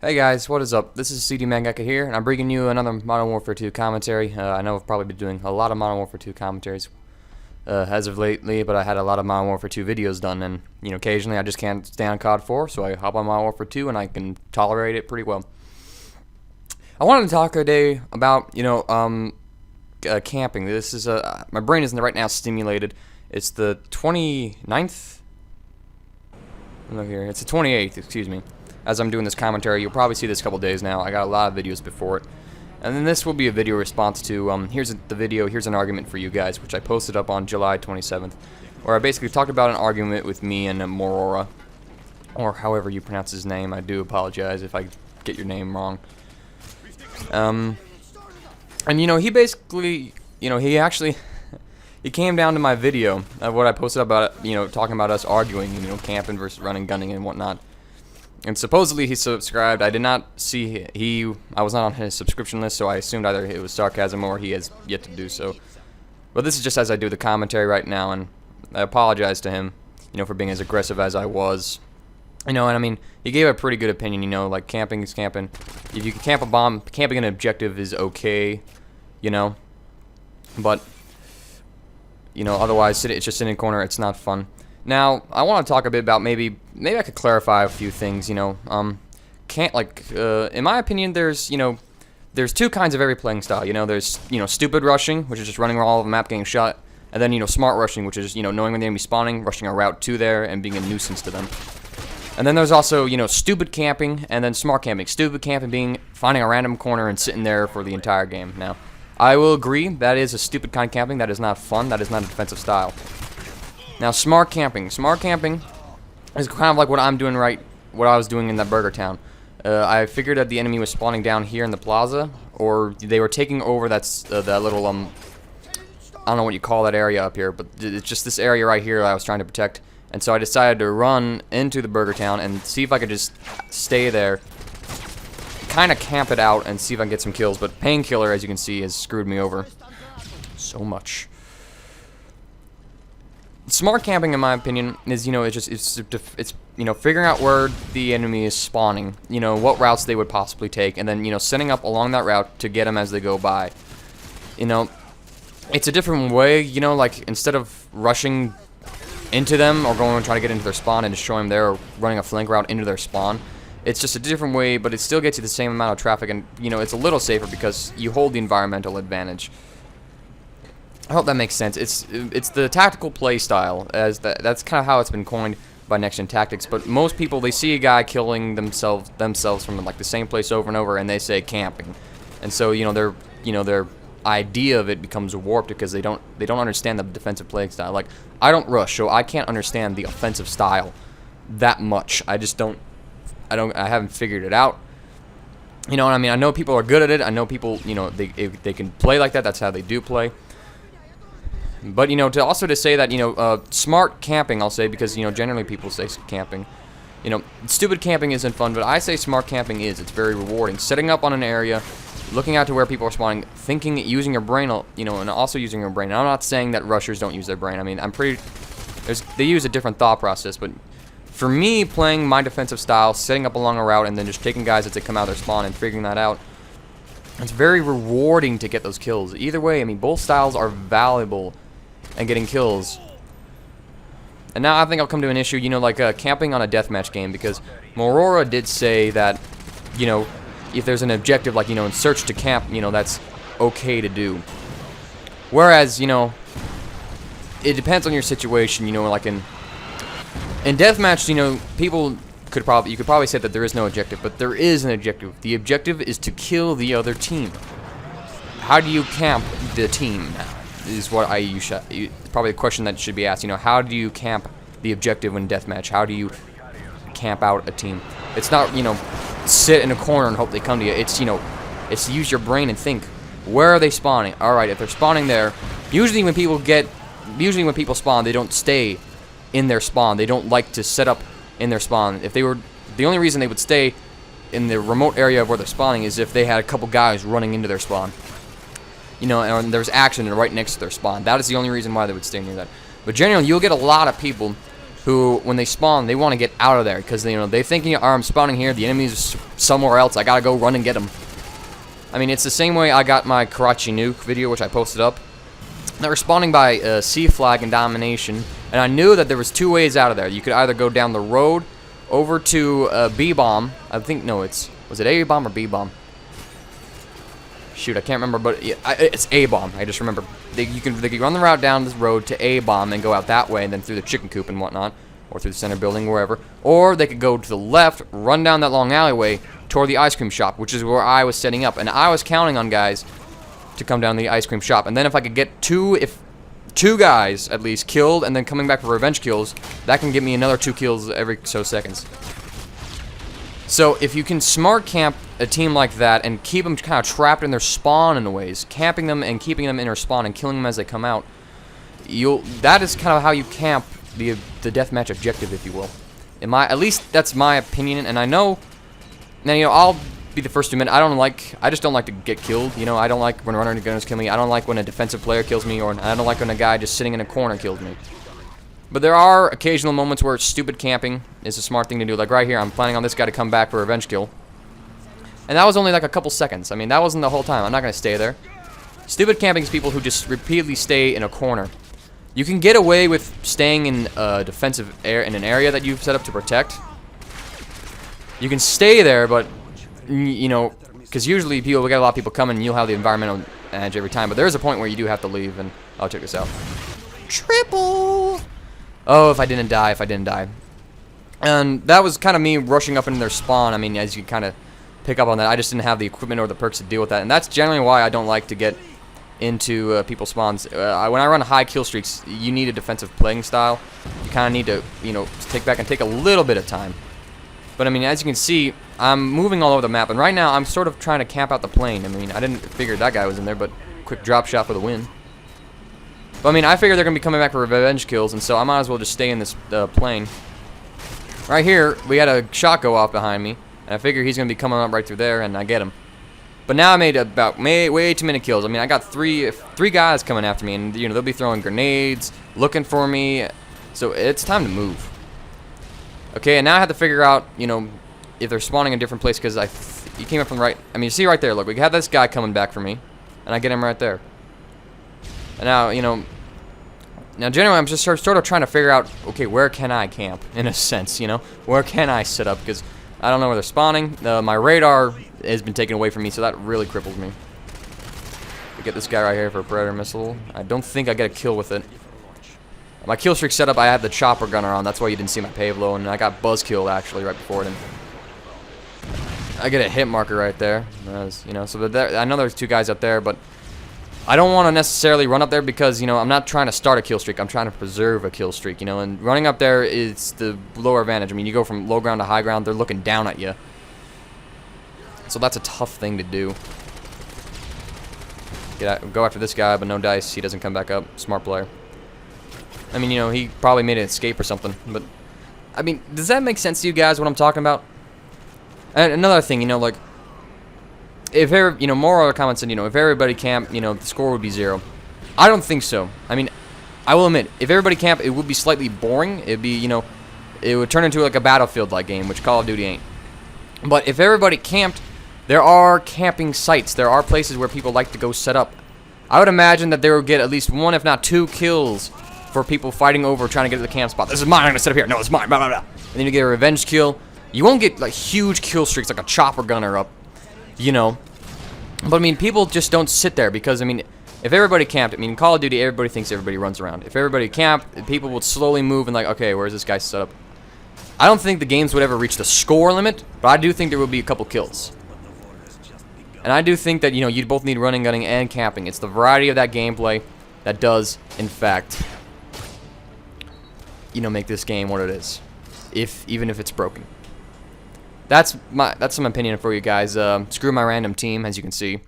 Hey guys, what is up? This is CD Mangaka here, and I'm bringing you another Modern Warfare 2 commentary. I know I've probably been doing a lot of Modern Warfare 2 commentaries as of lately, but I had a lot of Modern Warfare 2 videos done, and occasionally I just can't stand COD 4, so I hop on Modern Warfare 2 and I can tolerate it pretty well. I wanted to talk today about camping. This is my brain isn't right now stimulated. It's the 29th. Look here, it's the 28th. Excuse me. As I'm doing this commentary, you'll probably see this a couple days now. I got a lot of videos before it. And then this will be a video response to, here's the video, here's an argument for you guys, which I posted up on July 27th, where I basically talked about an argument with me and morrora, or however you pronounce his name. I do apologize if I get your name wrong. And he basically, he came down to my video of what I posted about, talking about us arguing, camping versus running, gunning, and whatnot. And supposedly he subscribed. I did not see I was not on his subscription list, so I assumed either it was sarcasm or he has yet to do so. But this is just as I do the commentary right now, and I apologize to him, for being as aggressive as I was. And I mean, he gave a pretty good opinion, like camping is camping. If you can camp a bomb, camping an objective is okay, But, otherwise, it's just sitting in a corner, it's not fun. Now, I want to talk a bit about maybe I could clarify a few things, in my opinion, there's two kinds of every playing style. There's, stupid rushing, which is just running all over the map getting shot, and then, smart rushing, which is, knowing when they're going to be spawning, rushing a route to there, and being a nuisance to them. And then there's also, stupid camping, and then smart camping. Stupid camping being finding a random corner and sitting there for the entire game. Now, I will agree, that is a stupid kind of camping, that is not fun, that is not a defensive style. Now, smart camping. Smart camping is kind of like what I was doing in that burger town. I figured that the enemy was spawning down here in the plaza, or they were taking over that little, I don't know what you call that area up here, but it's just this area right here that I was trying to protect. And so I decided to run into the burger town and see if I could just stay there, kind of camp it out, and see if I can get some kills. But Painkiller, as you can see, has screwed me over so much. Smart camping, in my opinion, is it's figuring out where the enemy is spawning, what routes they would possibly take, and then setting up along that route to get them as they go by. It's a different way, like instead of rushing into them or going and trying to get into their spawn and destroy them there, or running a flank route into their spawn. It's just a different way, but it still gets you the same amount of traffic, and it's a little safer because you hold the environmental advantage. I hope that makes sense. It's the tactical play style, as that's kind of how it's been coined by Next Gen Tactics. But most people, they see a guy killing themselves from like the same place over and over, and they say camping, and so their idea of it becomes warped because they don't understand the defensive play style. Like, I don't rush, so I can't understand the offensive style that much. I haven't figured it out. You know what I mean? I know people are good at it. I know people, they can play like that. That's how they do play. But, to say that, smart camping, I'll say, because, generally people say camping. Stupid camping isn't fun, but I say smart camping is. It's very rewarding. Setting up on an area, looking out to where people are spawning, thinking, using your brain, and also using your brain. And I'm not saying that rushers don't use their brain. I mean, they use a different thought process, but for me, playing my defensive style, setting up along a route, and then just taking guys as they come out of their spawn and figuring that out, it's very rewarding to get those kills. Either way, I mean, both styles are valuable and getting kills. And now I think I'll come to an issue, like camping on a deathmatch game, because morrora did say that, if there's an objective, like, in search to camp, that's okay to do. Whereas, it depends on your situation, like in deathmatch, you could probably say that there is no objective, but there is an objective. The objective is to kill the other team. How do you camp the team now? Is what probably a question that should be asked. How do you camp the objective in deathmatch? How do you camp out a team? It's not, sit in a corner and hope they come to you. It's, it's to use your brain and think, where are they spawning? All right, if they're spawning there, usually when people spawn, they don't stay in their spawn. They don't like to set up in their spawn. If they were, the only reason they would stay in the remote area of where they're spawning is if they had a couple guys running into their spawn. And there's action right next to their spawn. That is the only reason why they would stay near that. But generally, you'll get a lot of people who, when they spawn, they want to get out of there because they think, I'm spawning here, the enemy's somewhere else, I gotta go run and get them. I mean, it's the same way I got my Karachi nuke video, which I posted up. They were spawning by C flag and domination, and I knew that there was 2 ways out of there. You could either go down the road over to B bomb. I think was it A bomb or B bomb? Shoot, I can't remember, but it's A bomb. I just remember they could run the route down this road to A bomb and go out that way, and then through the chicken coop and whatnot, or through the center building, wherever. Or they could go to the left, run down that long alleyway toward the ice cream shop, which is where I was setting up, and I was counting on guys to come down the ice cream shop. And then if I could get two guys at least killed, and then coming back for revenge kills, that can give me another 2 kills every so seconds. So if you can smart camp a team like that and keep them kind of trapped in their spawn in a ways, camping them and keeping them in their spawn and killing them as they come out, that is kind of how you camp the deathmatch objective, if you will. At least that's my opinion, and I know. Now I'll be the first to admit I just don't like to get killed. I don't like when runner gunners kill me. I don't like when a defensive player kills me, or I don't like when a guy just sitting in a corner kills me. But there are occasional moments where stupid camping is a smart thing to do. Like right here, I'm planning on this guy to come back for a revenge kill. And that was only like a couple seconds. I mean, that wasn't the whole time. I'm not going to stay there. Stupid camping is people who just repeatedly stay in a corner. You can get away with staying in a defensive in an area that you've set up to protect. You can stay there, but, because usually we get a lot of people coming and you'll have the environmental edge every time. But there is a point where you do have to leave, and I'll check this out. Triple! Oh, if I didn't die. And that was kind of me rushing up into their spawn. I mean, as you kind of pick up on that, I just didn't have the equipment or the perks to deal with that. And that's generally why I don't like to get into people's spawns. When I run high kill streaks, you need a defensive playing style. You kind of need to, take back and take a little bit of time. But, I mean, as you can see, I'm moving all over the map. And right now, I'm sort of trying to camp out the plane. I mean, I didn't figure that guy was in there, but quick drop shot for the win. But, I mean, I figure they're going to be coming back for revenge kills, and so I might as well just stay in this plane. Right here, we had a shot go off behind me, and I figure he's going to be coming up right through there, and I get him. But now I made about way too many kills. I mean, I got three guys coming after me, and, they'll be throwing grenades, looking for me, so it's time to move. Okay, and now I have to figure out, if they're spawning in a different place, because he came up from the right. I mean, you see right there, look, we have this guy coming back for me, and I get him right there. And now, generally, I'm just sort of trying to figure out, okay, where can I camp, in a sense, Where can I set up, because I don't know where they're spawning. My radar has been taken away from me, so that really cripples me. We get this guy right here for a Predator missile. I don't think I get a kill with it. My kill streak setup, I had the chopper gunner on, that's why you didn't see my Pavlo, and I got buzz killed, actually, right before it. And I get a hit marker right there, so I know there's 2 guys up there, but I don't want to necessarily run up there because, I'm not trying to start a kill streak. I'm trying to preserve a kill streak, and running up there is the lower advantage. I mean, you go from low ground to high ground, they're looking down at you. So that's a tough thing to do. Go after this guy, but no dice. He doesn't come back up. Smart player. I mean, he probably made an escape or something. But, I mean, does that make sense to you guys, what I'm talking about? And another thing, like, if more other comments said, if everybody camped, the score would be 0. I don't think so. I mean, I will admit, if everybody camped, it would be slightly boring. It'd be, it would turn into like a Battlefield-like game, which Call of Duty ain't. But if everybody camped, there are camping sites. There are places where people like to go set up. I would imagine that they would get at least 1, if not 2 kills for people fighting over trying to get to the camp spot. This is mine. I'm gonna set up here. No, it's mine. Blah blah blah. And then you get a revenge kill. You won't get like huge kill streaks like a chopper gunner up. But I mean, people just don't sit there because, I mean, if everybody camped, I mean, in Call of Duty, everybody thinks everybody runs around. If everybody camped, people would slowly move and like, okay, where's this guy set up? I don't think the games would ever reach the score limit, but I do think there would be a couple kills. And I do think that, you'd both need running, gunning, and camping. It's the variety of that gameplay that does, in fact, make this game what it is. Even if it's broken. That's some opinion for you guys. Screw my random team, as you can see.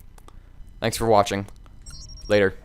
Thanks for watching. Later.